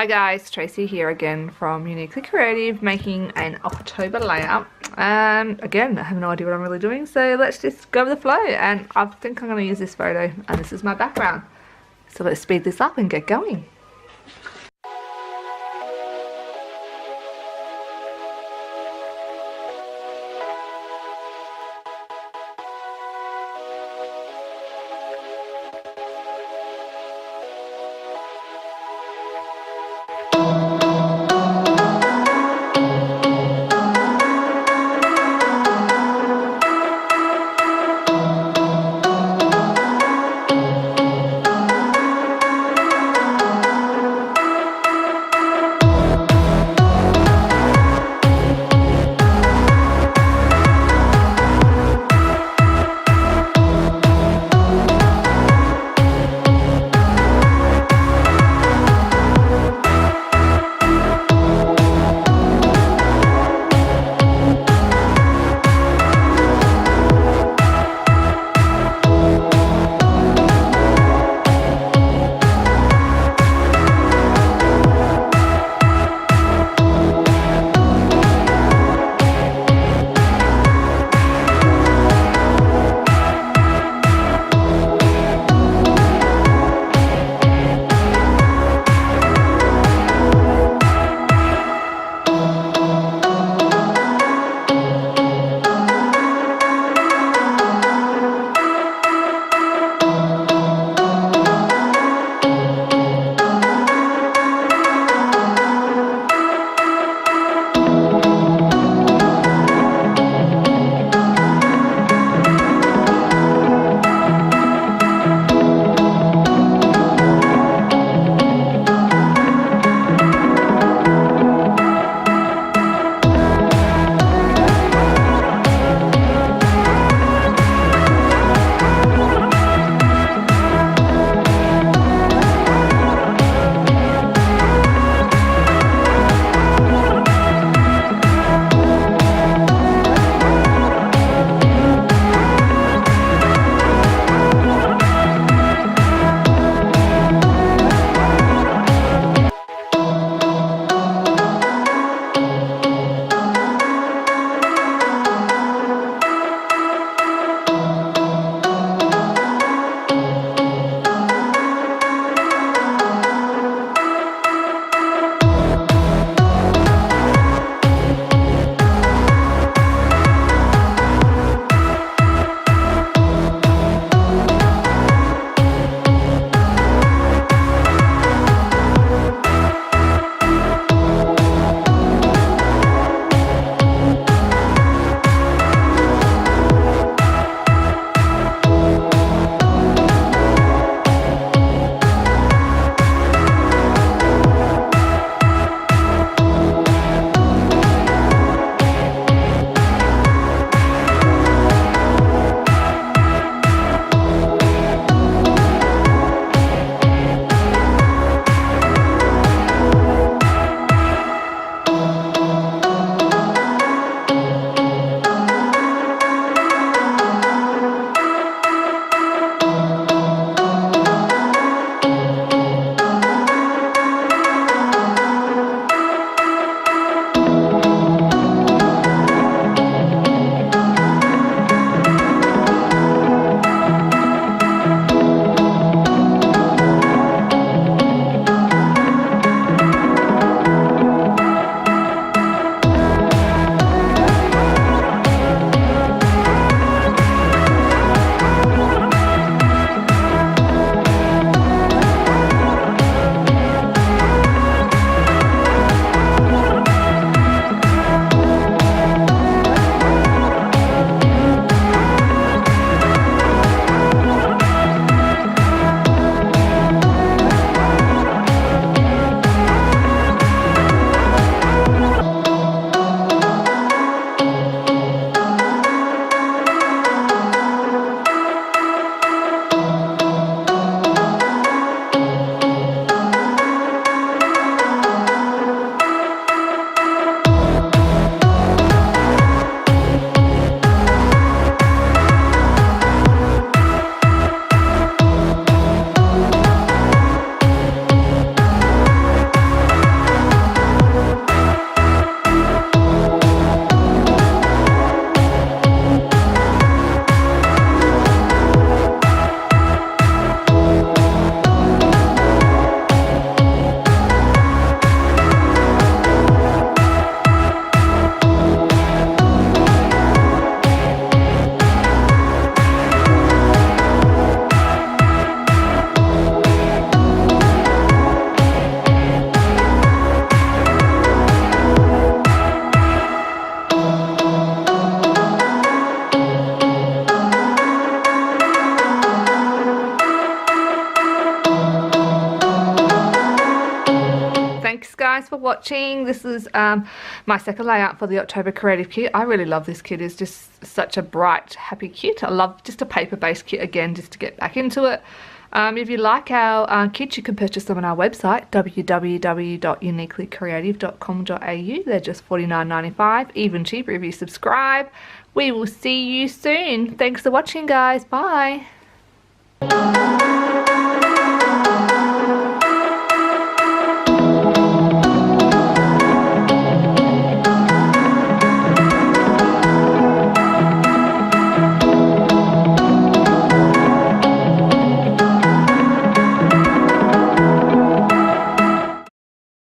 Hi guys, Tracy here again from Uniquely Creative, making an October layout. And again, I have no idea what I'm really doing, so let's just go with the flow. And I think I'm going to use this photo, and this is my background. So let's speed this up and get going. for watching. This is my second layout for the October Creative Kit. I really love this kit. It's just such a bright, happy kit. I love just a paper-based kit again, just to get back into it. If you like our kits, you can purchase them on our website, www.uniquelycreative.com.au. They're just $49.95, even cheaper if you subscribe. We will see you soon. Thanks for watching, guys. Bye.